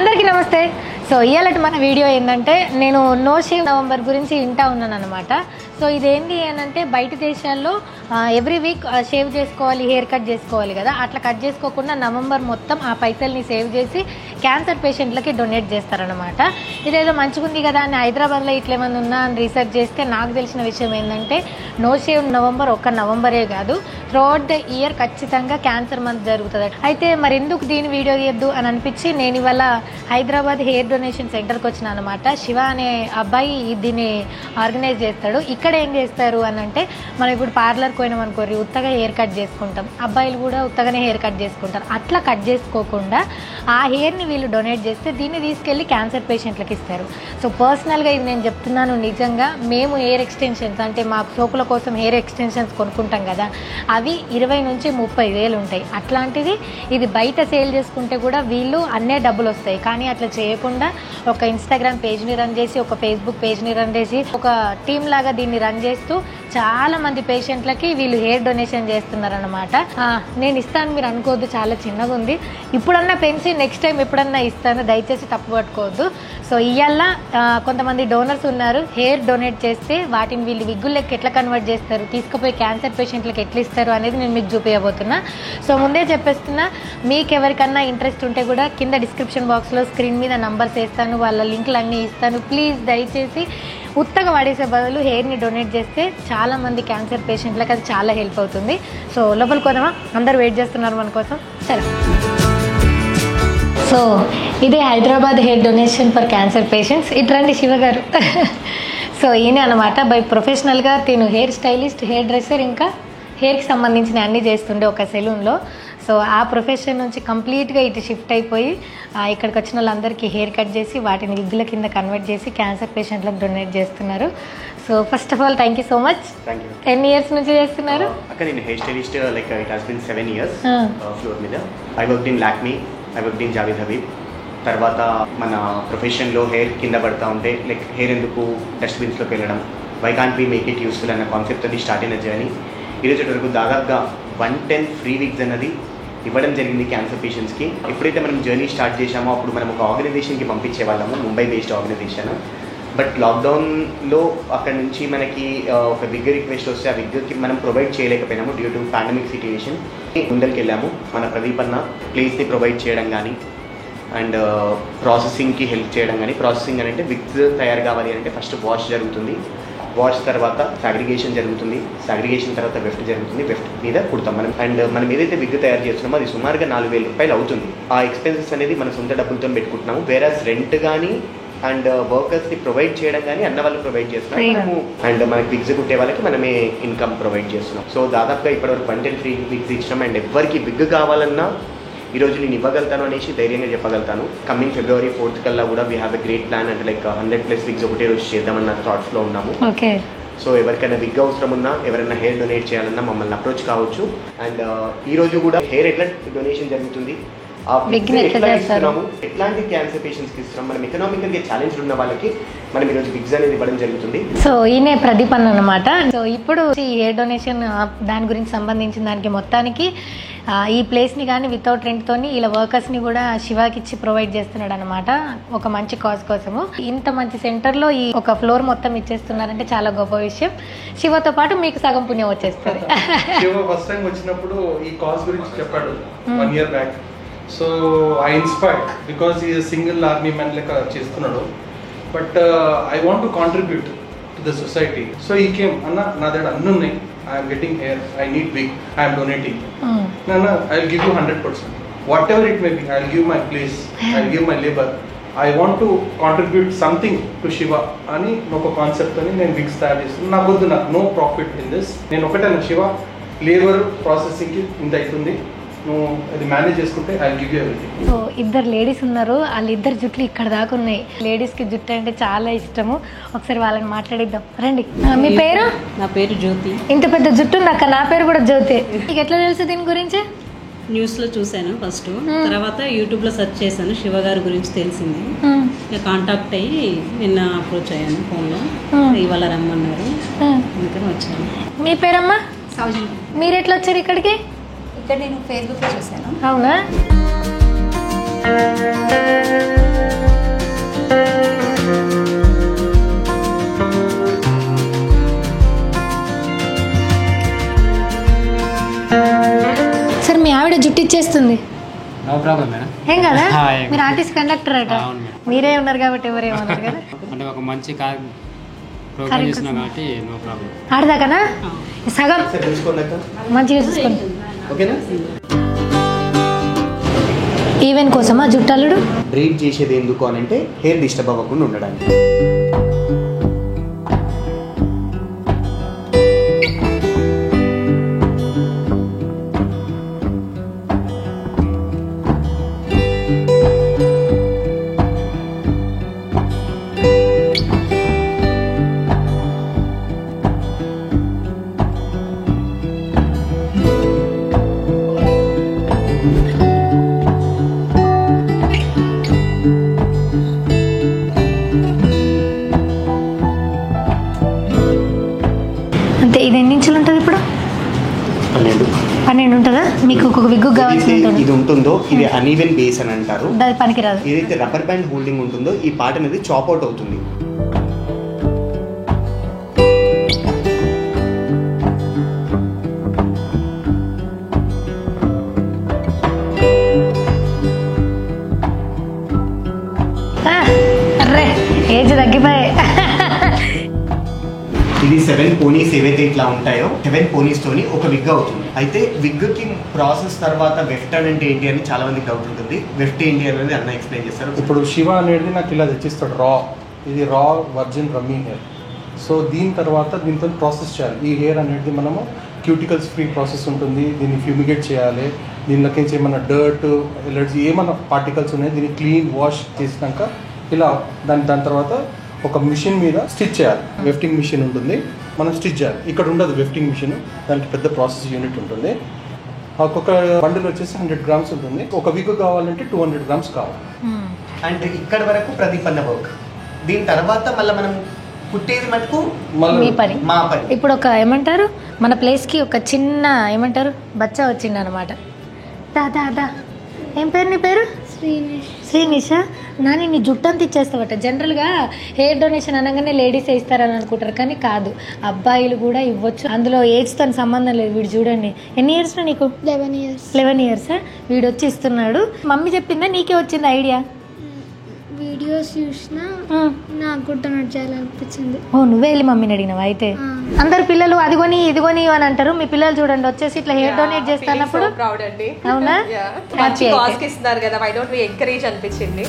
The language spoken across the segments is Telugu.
అందరికీ నమస్తే. సో ఇవాళ మన వీడియో ఏంటంటే నేను నో షేవ్ నవంబర్ గురించి వింటా ఉన్నాను అనమాట. సో ఇదేంటి అంటే బయట దేశాల్లో ఎవ్రీ వీక్ షేవ్ చేసుకోవాలి, హెయిర్ కట్ చేసుకోవాలి కదా, అట్లా కట్ చేసుకోకుండా నవంబర్ మొత్తం ఆ పైసల్ని సేవ్ చేసి క్యాన్సర్ పేషెంట్లకి డొనేట్ చేస్తారనమాట. ఇదేదో మంచిగుంది కదా అని హైదరాబాద్లో ఇట్లా ఏమైనా ఉన్నా అని రీసెర్చ్ చేస్తే నాకు తెలిసిన విషయం ఏంటంటే నో షేవ్ నవంబర్ ఒక్క నవంబరే కాదు, త్రూఅవుట్ ద ఇయర్ ఖచ్చితంగా క్యాన్సర్ మంత్ జరుగుతుంది. అయితే మరి ఎందుకు దీని వీడియో తీయద్దు అని అనిపించి నేను ఇవాళ హైదరాబాద్ హెయిర్ డొనేషన్ సెంటర్కి వచ్చిన అనమాట. శివ అనే అబ్బాయి దీన్ని ఆర్గనైజ్ చేస్తాడు. ఇక్కడ ఏం చేస్తారు అని అంటే మనం ఇప్పుడు పార్లర్కి పోయినాం అనుకోరి ఉత్తగా హెయిర్ కట్ చేసుకుంటాం, అబ్బాయిలు కూడా ఉత్తగానే హెయిర్ కట్ చేసుకుంటారు. అట్లా కట్ చేసుకోకుండా ఆ హెయిర్ని వీళ్ళు డొనేట్ చేస్తే దీన్ని తీసుకెళ్ళి క్యాన్సర్ పేషెంట్లకు ఇస్తారు. సో పర్సనల్గా ఇది నేను చెప్తున్నాను, నిజంగా మేము హెయిర్ ఎక్స్టెన్షన్స్ అంటే మా సోకుల కోసం హెయిర్ ఎక్స్టెన్షన్స్ కొనుక్కుంటాం కదా, అవి 20 నుంచి 30 వేలు ఉంటాయి. అట్లాంటిది ఇది బయట సేల్ చేసుకుంటే కూడా వీళ్ళు అన్నే డబ్బులు వస్తాయి. కానీ అట్లా చేయకుండా ఒక ఇన్స్టాగ్రామ్ పేజ్ని రన్ చేసి, ఒక ఫేస్బుక్ పేజ్ని రన్ చేసి, ఒక టీమ్ లాగా దీన్ని రన్ చేస్తూ చాలా మంది పేషెంట్లకి వీళ్ళు హెయిర్ డొనేషన్ చేస్తున్నారనమాట. నేను ఇస్తాను మీరు అనుకోవద్దు, చాలా చిన్నగా ఉంది, ఇప్పుడన్నా పెంచి నెక్స్ట్ టైం ఎప్పుడన్నా ఇస్తాను, దయచేసి తప్పు పట్టుకోవద్దు. సో ఇవాళ కొంతమంది డోనర్స్ ఉన్నారు, హెయిర్ డొనేట్ చేస్తే వాటిని వీళ్ళు విగ్గులకి ఎట్లా కన్వర్ట్ చేస్తారు, తీసుకుపోయి క్యాన్సర్ పేషెంట్లకు ఎట్లా ఇస్తారు అనేది నేను మీకు చూపించబోతున్నా. సో ముందే చెప్పేస్తున్నా, మీకు ఎవరికన్నా ఇంట్రెస్ట్ ఉంటే కూడా కింద డిస్క్రిప్షన్ బాక్స్లో స్క్రీన్ మీద నంబర్స్ వేస్తాను, వాళ్ళ లింకులు అన్నీ ఇస్తాను. ప్లీజ్ దయచేసి ఉత్తగా వాడేసే బదులు హెయిర్ని డొనేట్ చేస్తే చాలామంది క్యాన్సర్ పేషెంట్లకు అది చాలా హెల్ప్ అవుతుంది. సో లోపలికి పోదామా, అందరు వెయిట్ చేస్తున్నారు మన కోసం. సరే, సో ఇదే Hyderabad hair donation for cancer patients. ఇట్రండి శివ గారు. సో ఈయన అనమాట బై ప్రొఫెషనల్గా తిను హెయిర్ స్టైలిస్ట్, హెయిర్ డ్రెస్సర్, ఇంకా హెయిర్కి సంబంధించిన అన్నీ చేస్తుండే ఒక సెలూన్లో. సో ఆ ప్రొఫెషన్ నుంచి కంప్లీట్గా ఇటు షిఫ్ట్ అయిపోయి ఇక్కడికి వచ్చిన వాళ్ళందరికీ హెయిర్ కట్ చేసి వాటిని విగ్గుల కింద కన్వర్ట్ చేసి క్యాన్సర్ పేషెంట్లకు డొనేట్ చేస్తున్నారు. So first of all thank you so much. ఎన్ని ఇయర్స్ నుంచి చేస్తున్నారు? అక్కడ నేను hair stylist like it has been 7 years floor మీద. I worked in Lakme, I worked in Javed Habib. తర్వాత మన ప్రొఫెషన్లో హెయిర్ కింద పడతా ఉంటే లైక్ హెయిర్ ఎందుకు డస్ట్బిన్స్లోకి వెళ్ళడం, why can't be make it useful అన్న కాన్సెప్ట్ అది స్టార్ట్ అయిన జర్నీ. ఈరోజు వరకు దాదాపుగా 110 ఫ్రీ వీక్స్ అన్నది ఇవ్వడం జరిగింది క్యాన్సర్ పేషెంట్స్కి. ఎప్పుడైతే మనం జర్నీ స్టార్ట్ చేసామో అప్పుడు మనం ఒక ఆర్గనైజేషన్కి పంపించే వాళ్ళము, ముంబై బేస్డ్ ఆర్గనైజేషన్. బట్ లాక్డౌన్లో అక్కడ నుంచి మనకి ఒక విగ్ రిక్వెస్ట్ వస్తే ఆ విగ్కి మనం ప్రొవైడ్ చేయలేకపోయినాము డ్యూ టు పాండమిక్ సిట్యుయేషన్. ముందరికి వెళ్ళాము, మన ప్రదీప్ అన్న ప్లేస్ని ప్రొవైడ్ చేయడం కానీ అండ్ ప్రాసెసింగ్కి హెల్ప్ చేయడం కానీ. ప్రాసెసింగ్ అని అంటే విగ్స్ తయారు కావాలి అంటే ఫస్ట్ వాష్ జరుగుతుంది, వాష్ తర్వాత సాగ్రిగేషన్ జరుగుతుంది, సాగ్రిగేషన్ తర్వాత వెఫ్ట్ జరుగుతుంది, వెఫ్ట్ మీద కుడతాం మనం. అండ్ మనం ఏదైతే విగ్ తయారు చేస్తున్నామో అది సుమారుగా 4,000 రూపాయలు అవుతుంది. ఆ ఎక్స్పెన్సెస్ అనేది మన సొంత డబ్బులతో పెట్టుకుంటున్నాము. వేరేస్ రెంట్ కానీ అండ్ వర్కర్స్ని ప్రొవైడ్ చేయడం కానీ అన్న వాళ్ళు ప్రొవైడ్ చేస్తున్నాం మనము. అండ్ మనకి విగ్స్ కుట్టే వాళ్ళకి మనమే ఇన్కమ్ ప్రొవైడ్ చేస్తున్నాం. సో దాదాపుగా ఇప్పటివరకు 110 ఫ్రీ విగ్స్ ఇచ్చినాం. అండ్ ఎవరికి విగ్ కావాలన్నా ఈరోజు నేను ఇవ్వగలుగుతాను అనేసి ధైర్యంగా చెప్పగలుగుతాను. కమింగ్ February 4th కల్లా కూడా we have a great plan అంటే లైక్ 100+ విగ్స్ ఒకటే రోజు చేద్దామన్న థాట్స్లో ఉన్నాము. సో ఎవరికైనా విగ్ అవసరం ఉన్నా, ఎవరైనా హెయిర్ డొనేట్ చేయాలన్నా మమ్మల్ని అప్రోచ్ కావచ్చు. అండ్ ఈరోజు కూడా హెయిర్ ఎట్లా డొనేషన్ జరుగుతుంది, ఎట్లాంటి క్యాన్సర్ పేషెంట్స్కి ఇస్తున్నాం, మనం ఎకనామికల్గా ఛాలెంజ్ ఉన్న వాళ్ళకి మనం ఈరోజు విగ్స్ అనేది ఇవ్వడం జరుగుతుంది. సో ఈయనే ప్రదీప్ అన్నమాట. సో ఇప్పుడు ఈ హెయిర్ డొనేషన్ దాని గురించి సంబంధించిన దానికి మొత్తానికి ఈ ప్లేస్ని కానీ వితౌట్ రెంట్తోని ఇలా వర్కర్స్ని కూడా శివాకి ఇచ్చి ప్రొవైడ్ చేస్తున్నాడు అనమాట, ఒక మంచి కాజ్ కోసము. ఇంత మంచి సెంటర్లో ఈ ఒక ఫ్లోర్ మొత్తం ఇచ్చేస్తున్నారంటే చాలా గొప్ప విషయం. శివతో పాటు మీకు సగం పుణ్యం వచ్చేస్తుంది. శివ ఫస్ట్ టైం వచ్చినప్పుడు ఈ కాజ్ గురించి చెప్పాడు 1 year back. So I inspired because ఈ సింగిల్ ఆర్మీ మ్యాన్ లెక్క చేస్తున్నాడు. But I want to contribute to the society. So ఈ కేమ్ అన్న నా దగ్గర అన్నీ ఉన్నాయి, I'm getting hair, I need wig, I'm donating. Nana, I'll give you 100%. Whatever it may be, I'll give my place, I'll give my labor. I want to contribute something to Shiva అని ఒక కాన్సెప్ట్ అని నేను విగ్స్ తయారు చేస్తున్నాను. నాకు వద్దు, నాకు నో ప్రాఫిట్ ఇన్ దిస్. నేను ఒకటే శివ లేబర్ ప్రాసెసింగ్కి ఇంత అవుతుంది, నువ్వు అది మేనేజ్ చేసుకుంటే I give you everything. So ఇద్దరు లేడీస్ ఉన్నారు, వాళ్ళిద్దరు జుట్లు ఇక్కడ దాకా ఉన్నాయి. లేడీస్కి జుట్టు అంటే చాలా ఇష్టము. ఒకసారి వాళ్ళని మాట్లాడిద్దాం రండి. మీ పేరు? నా పేరు జ్యోతి. ఇంత పెద్ద జుట్టు ఉంది అక్క, నా పేరు కూడా జ్యోతి. మీకు ఎట్లా తెలుసు దీని గురించి? న్యూస్లో చూశాను ఫస్ట్, తర్వాత యూట్యూబ్లో సెర్చ్ చేశాను, శివ గారి గురించి తెలిసింది. కాంటాక్ట్ అయ్యి నిన్న అప్రోచ్ అయ్యాను ఫోన్లో, ఇవాళ రమ్మన్నారు, అందుకని వచ్చాను. మీ పేరమ్మా? సౌజన్య. మీరు ఎట్లా వచ్చారు ఇక్కడికి? ఇక్కడ నేను ఫేస్బుక్లో చూశాను. అవునా? ఇచ్చేస్తుంది. No problem madam. ఏం కదా ఏం మీరు ఆర్టిస్ట్ కండక్టర్ అట. అవును మేడం. మీరే ఉన్నారు కాబట్టి ఎవరేమన్నారు కదా. అంటే ఒక మంచి ప్రోగ్రామ్ చేస్తున్నాం కాబట్టి నో ప్రాబ్లం. ఆడదాకనా సగం సరే చూసుకోండి మంచిగా చూసుకోండి. ఓకేనా. ఈవెన్ కోసమా జుట్టల్లుడు? బ్రీడ్ చేసేది ఎందుకు అని అంటే హెయిర్ డిస్టర్బ్ అవ్వకుండా ఉండడానికి. అంతే. ఇది ఎన్ని ఇంచులు ఉంటుంది ఇప్పుడు? 12 ఉంటుందా? మీకు ఒక విగ్గు కావాల్సి ఉంటుంది. ఇది ఉంటుందో ఇది అన్ఈవెన్ బేస్ అని అంటారు. అది పనికిరాదు. ఏదైతే రబ్బర్ బ్యాండ్ హోల్డింగ్ ఉంటుందో ఈ పార్ట్ అనేది చాప్ అవుట్ అవుతుంది. అర్రే ఏజ్ తగ్గిపోయే. ఇది 7 పోనీస్ ఏవైతే ఇట్లా ఉంటాయో 7 పోనీస్ తోని ఒక విగ్ అవుతుంది. అయితే విగ్ కి ప్రాసెస్ తర్వాత వెఫ్టెడ్ అంటే ఏంటి అని చాలా మందికి డౌట్ ఉంటుంది. వెఫ్ట్ ఏంటి అనేది అన్న ఎక్స్ప్లెయిన్ చేస్తారు. ఇప్పుడు శివ అనేది నాకు ఇలా తెచ్చిస్తాడు రా. ఇది రా వర్జిన్ రమ్మీ హెయిర్. సో దీని తర్వాత దీంతో ప్రాసెస్ చేయాలి. ఈ హెయిర్ అనేది మనము క్యూటికల్స్ ఫ్రీ ప్రాసెస్ ఉంటుంది. దీన్ని ఫ్యూమిగేట్ చేయాలి. దీనిలోకించి ఏమన్నా డర్ట్ ఎలర్జీ ఏమన్నా పార్టికల్స్ ఉన్నాయి దీన్ని క్లీన్ వాష్ చేసినాక ఇలా దాని తర్వాత ఒక మిషన్ మీద స్టిచ్ చేయాలి. వెఫ్టింగ్ మిషన్ ఉంటుంది, మనం స్టిచ్ చేయాలి. ఇక్కడ ఉండదు వెఫ్టింగ్ మిషన్, దానికి పెద్ద ప్రాసెస్ యూనిట్ ఉంటుంది. ఒక్కొక్క బండిల్ వచ్చేసి 100 grams ఉంటుంది. ఒక విగ్ కావాలంటే 200 grams కావాలి. అండ్ ఇక్కడ వరకు ప్రదీపన్న వర్క్. దీని తర్వాత మళ్ళీ మనం కుట్టేది మటుకు మీ పని. మా పని. ఇప్పుడు ఒక ఏమంటారు మన ప్లేస్కి ఒక చిన్న ఏమంటారు బచ్చా వచ్చింది అనమాట. దా ఏం పేరు నీ పేరు? శ్రీనిష. నాని నీ జుట్టు అంతా ఇచ్చేస్తావట. జనరల్గా హెయిర్ డొనేషన్ అనగానే లేడీసే ఇస్తారని అనుకుంటారు, కానీ కాదు, అబ్బాయిలు కూడా ఇవ్వచ్చు. అందులో ఏజ్తో సంబంధం లేదు. వీడు చూడండి ఎన్ని ఇయర్స్ నీకు? 11 years. వీడు వచ్చి ఇస్తున్నాడు. మమ్మీ చెప్పిందా నీకే వచ్చింది ఐడియా? వీడియోస్ చూసినా నాకు కూడా డొనేట్ చేయాలనిపించింది. ఓ నువ్వే వెళ్ళి మమ్మీని అడిగినావా? అయితే అందరు పిల్లలు అదిగొని ఇదిగొని అని అంటారు. మీ పిల్లలు చూడండి వచ్చేసి ఇట్లా హెయిర్ డొనేట్ చేస్తున్నప్పుడు అవునా ఇస్తున్నారు కదా, వై డోంట్ వి ఎంకరేజ్ అనిపించింది.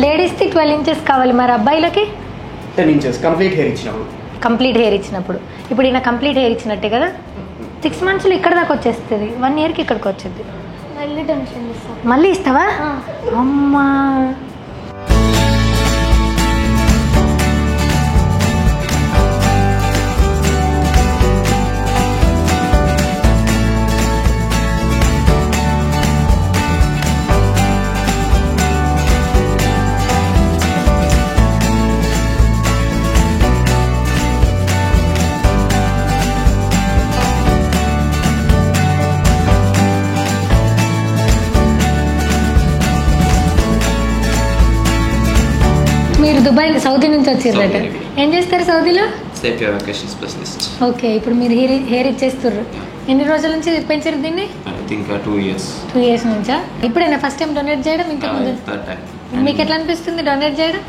లేడీస్కి 12 inches కావాలి, మరి అబ్బాయిలకి 10 inches కంప్లీట్ హెయిర్ ఇచ్చినప్పుడు. కంప్లీట్ హెయిర్ ఇచ్చినప్పుడు ఇప్పుడు ఈయన కంప్లీట్ హెయిర్ ఇచ్చినట్టే కదా. 6 monthsలో ఇక్కడ దాకా వచ్చేస్తుంది. 1 yearకి ఇక్కడికి వచ్చింది. మళ్ళీ డొనేషన్ ఇస్తాను. మళ్ళీ ఇస్తావా? అమ్మా మీరు దుబాయ్ సౌదీ నుంచి వచ్చారట. ఏం చేస్తారు సౌదీలో? Safety vacation specialist. ఓకే, ఇప్పుడు మీరు హెయిర్ ఇచ్చేస్తారు. ఎన్ని రోజుల నుంచి పెంచారు దీన్ని? I think 2 years. 2 years నుంచా? ఇప్పుడైనా ఫస్ట్ టైం డొనేట్ చేయడం? ఇంతకుముందు థర్డ్ టైం. మీకు ఎట్లా అనిపిస్తుంది డొనేట్ చేయడం?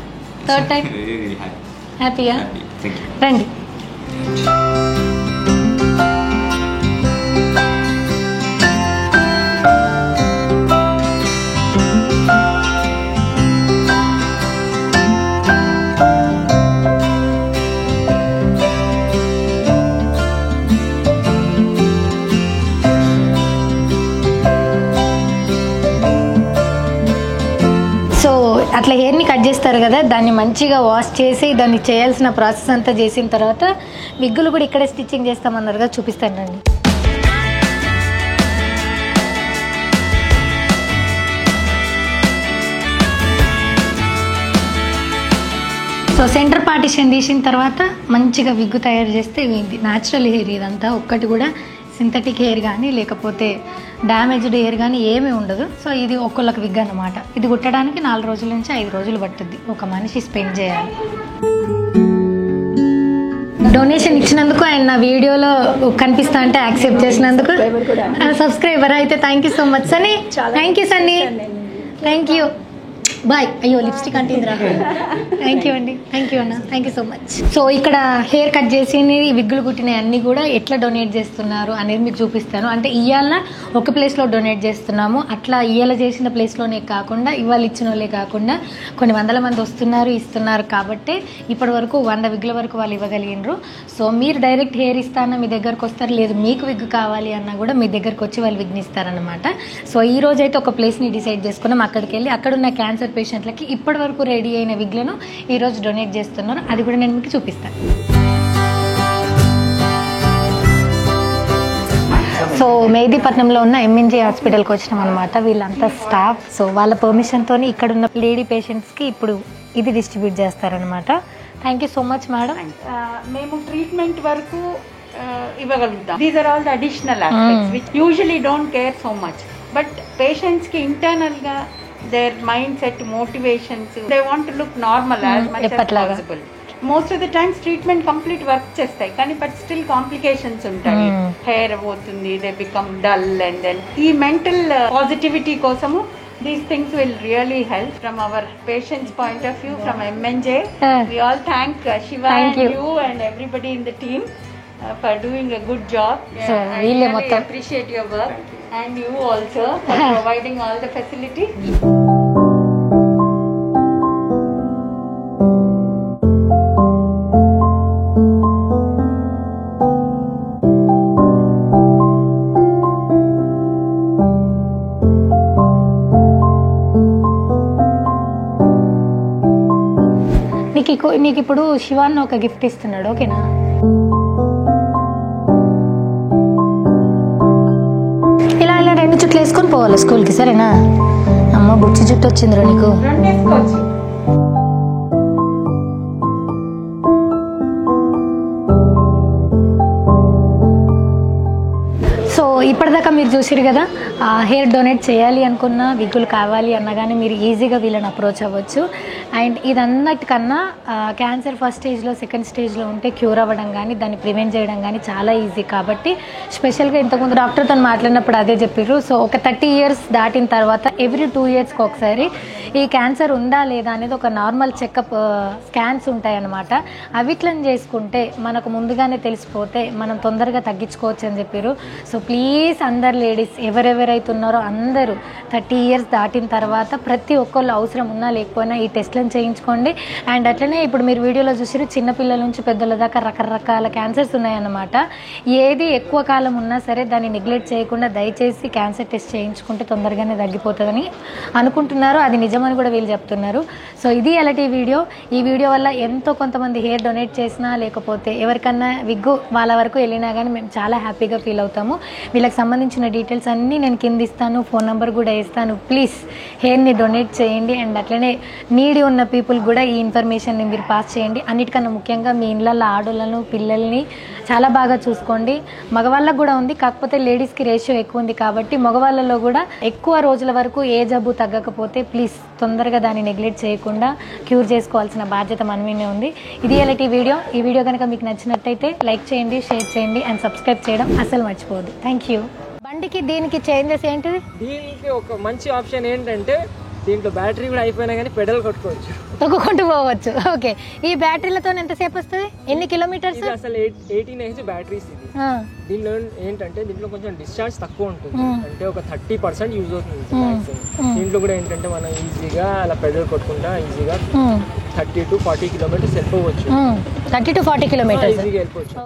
థర్డ్ టైం హ్యాపీయా? రండి. అట్లా హెయిర్ని కట్ చేస్తారు కదా, దాన్ని మంచిగా వాష్ చేసి దాన్ని చేయాల్సిన ప్రాసెస్ అంతా చేసిన తర్వాత విగ్గులు కూడా ఇక్కడే స్టిచ్చింగ్ చేస్తామన్నారు కదా, చూపిస్తాను రండి. సో సెంటర్ పార్టిషన్ తీసిన తర్వాత మంచిగా విగ్గు తయారు చేస్తే ఇది న్యాచురల్ హెయిర్. ఇదంతా ఒక్కటి కూడా సింథటిక్ హెయిర్ కానీ లేకపోతే డ్యామేజ్డ్ హెయిర్ కానీ ఏమీ ఉండదు. సో ఇది ఒక్కొక్కరికి విగ్ అన్నమాట. ఇది కుట్టడానికి 4 రోజుల నుంచి 5 రోజులు పట్టుద్ది. ఒక మనిషి స్పెండ్ చేయాలి. డొనేషన్ ఇచ్చినందుకు అండ్ నా వీడియోలో కనిపిస్తా అంటే యాక్సెప్ట్ చేసినందుకు సబ్స్క్రైబర్ అయితే thank you so much Sunny. Thank you Sunny, thank you, bye. అయ్యో లిప్స్టిక్ అంటుందిరా. థ్యాంక్ యూ అండి, థ్యాంక్ యూ అన్న, thank you so much. So ఇక్కడ హెయిర్ కట్ చేసి విగ్గులు కుట్టినవి అన్నీ కూడా ఎట్లా డొనేట్ చేస్తున్నారు అనేది మీకు చూపిస్తాను. అంటే ఇవాళ ఒక ప్లేస్లో డొనేట్ చేస్తున్నాము, అట్లా ఇవాళ చేసిన ప్లేస్లోనే కాకుండా ఇవాళ ఇచ్చిన వాళ్ళే కాకుండా కొన్ని వందల మంది వస్తున్నారు ఇస్తున్నారు కాబట్టి ఇప్పటి వరకు 100 విగ్గుల వరకు వాళ్ళు ఇవ్వగలిగినారు. సో మీరు డైరెక్ట్ హెయిర్ ఇస్తానా మీ దగ్గరకు వస్తారు, లేదు మీకు విగ్గు కావాలి అన్నా కూడా మీ దగ్గరకు వచ్చి వాళ్ళు విగ్నిస్తారనమాట. సో ఈ రోజు అయితే ఒక ప్లేస్ని డిసైడ్ చేసుకున్నాం, అక్కడికి వెళ్ళి అక్కడున్న క్యాన్సర్ పేషెంట్లకి ఇప్పటి వరకు రెడీ అయిన విగ్లను ఈరోజు డొనేట్ చేస్తున్నారు. అది కూడా నేను మీకు చూపిస్తాను. సో మెహదీపట్నంలో ఉన్న ఎంఎన్జే హాస్పిటల్కి వచ్చినాం అనమాట. వీళ్ళంతా స్టాఫ్. సో వాళ్ళ పర్మిషన్తో ఇక్కడ ఉన్న లేడీ పేషెంట్స్కి ఇప్పుడు ఇది డిస్ట్రిబ్యూట్ చేస్తారనమాట. Thank you so much madam. మేము ట్రీట్మెంట్ వరకు ఇవ్వగలుగుతాం. These are all the additional aspects which usually don't care so much. But పేషెంట్స్కి ఇంటర్నల్గా their mindset, motivations, they want to look normal as much as possible. Most of the times treatment complete work chestayi kani but still complications untayi. Hair పోతుంది, they become dull, and then ee mental positivity kosamu these things will really help. From our patients point of view, from MNJ, we all thank Shiva and you and everybody in the team for doing a good job. So I really appreciate your work and you also for providing all the facilities. నీకు ఇప్పుడు శివాన్ ఒక గిఫ్ట్ ఇస్తున్నాడు, ఓకేనా? ఇలా 2 చుట్లు వేసుకొని పోవాలి స్కూల్కి, సరేనా? అమ్మ బుచ్చి జుట్టు వచ్చిందిరా నీకు. సో ఇప్పటిదాకా మీరు చూసిరు కదా, హెయిర్ డొనేట్ చేయాలి అనుకున్నా, విగ్గులు కావాలి అన్నా కానీ మీరు ఈజీగా వీళ్ళని అప్రోచ్ అవ్వచ్చు. అండ్ ఇదన్నటికన్నా క్యాన్సర్ ఫస్ట్ స్టేజ్లో, సెకండ్ స్టేజ్లో ఉంటే క్యూర్ అవ్వడం కానీ దాన్ని ప్రివెంట్ చేయడం కానీ చాలా ఈజీ. కాబట్టి స్పెషల్గా ఇంతకుముందు డాక్టర్తో మాట్లాడినప్పుడు అదే చెప్పారు. సో ఒక 30 years దాటిన తర్వాత ఎవ్రీ 2 yearsకి ఒకసారి ఈ క్యాన్సర్ ఉందా లేదా అనేది ఒక నార్మల్ చెకప్ స్కాన్స్ ఉంటాయన్నమాట. అవిట్లను చేసుకుంటే మనకు ముందుగానే తెలిసిపోతే మనం తొందరగా తగ్గించుకోవచ్చు అని చెప్పారు. సో ప్లీజ్ అందరు లేడీస్ ఎవరెవరైతే ఉన్నారో అందరూ 30 years దాటిన తర్వాత ప్రతి ఒక్కళ్ళు అవసరం ఉన్నా లేకపోయినా ఈ టెస్ట్లను చేయించుకోండి. అండ్ అట్లనే ఇప్పుడు మీరు వీడియోలో చూసారు, చిన్నపిల్లల నుంచి పెద్దల దాకా రకరకాల క్యాన్సర్స్ ఉన్నాయన్నమాట. ఏది ఎక్కువ కాలం ఉన్నా సరే దాన్ని నెగ్లెక్ట్ చేయకుండా దయచేసి క్యాన్సర్ టెస్ట్ చేయించుకుంటే తొందరగానే తగ్గిపోతుందని అనుకుంటున్నారు. అది నిజమని కూడా వీళ్ళు చెప్తున్నారు. సో ఇది అలాంటి వీడియో. ఈ వీడియో వల్ల ఎంతో కొంతమంది హెయిర్ డొనేట్ చేసినా లేకపోతే ఎవరికన్నా విగ్గు వాళ్ళ వరకు వెళ్ళినా కానీ మేము చాలా హ్యాపీగా ఫీల్ అవుతాము. వీళ్ళకి సంబంధించిన డీటెయిల్స్ అన్నీ నేను కింద ఇస్తాను, ఫోన్ నెంబర్ కూడా ఇస్తాను. ప్లీజ్ హెయిర్ని డొనేట్ చేయండి. అండ్ అట్లనే నీడి ఉన్న పీపుల్ కూడా ఈ ఇన్ఫర్మేషన్ని మీరు పాస్ చేయండి. అన్నిటికన్నా ముఖ్యంగా మీ ఇళ్ళల్లో ఆడోళ్ళను పిల్లల్ని చాలా బాగా చూసుకోండి. మగవాళ్ళకు కూడా ఉంది, కాకపోతే లేడీస్కి రేషియో ఎక్కువ ఉంది కాబట్టి మగవాళ్ళలో కూడా ఎక్కువ రోజుల వరకు ఏ జబ్బు తగ్గకపోతే ప్లీజ్ తొందరగా దాన్ని నెగ్లెక్ట్ చేయకుండా క్యూర్ చేసుకోవాల్సిన బాధ్యత మన మీదే ఉంది. ఇది అలాంటి వీడియో. ఈ వీడియో కనుక మీకు నచ్చినట్టయితే లైక్ చేయండి, షేర్ చేయండి అండ్ సబ్స్క్రైబ్ చేయడం అసలు మర్చిపోవద్దు. Thank you. బండికి దీనికి చేంజెస్ ఏంటిది? దీనికి ఒక మంచి ఆప్షన్ ఏంటంటే దీంట్లో బ్యాటరీ కూడా అయిపోయినా కానీ పెడల్ కొట్టుకోవచ్చు, తొక్కుకుంటూ పోవచ్చు. ఓకే, ఈ బ్యాటరీలతో ఎంతసేపు వస్తుంది? ఎన్ని కిలోమీటర్స్? అసలు 18H బ్యాటరీస్ ఇది. దీనిలో ఏంటంటే దీంట్లో కొంచెం డిశ్చార్జ్ తక్కువ ఉంటుంది, అంటే ఒక 30% యూజ్ అవుతుంది. దీంట్లో కూడా ఏంటంటే మనం ఈజీగా అలా పెడల్ కొట్టుకుంటా ఈజీగా 30 to 40 kilometers వెళ్ళిపోవచ్చు. 30 to 40 kilometers ఈజీగా వెళ్ళిపోవచ్చు.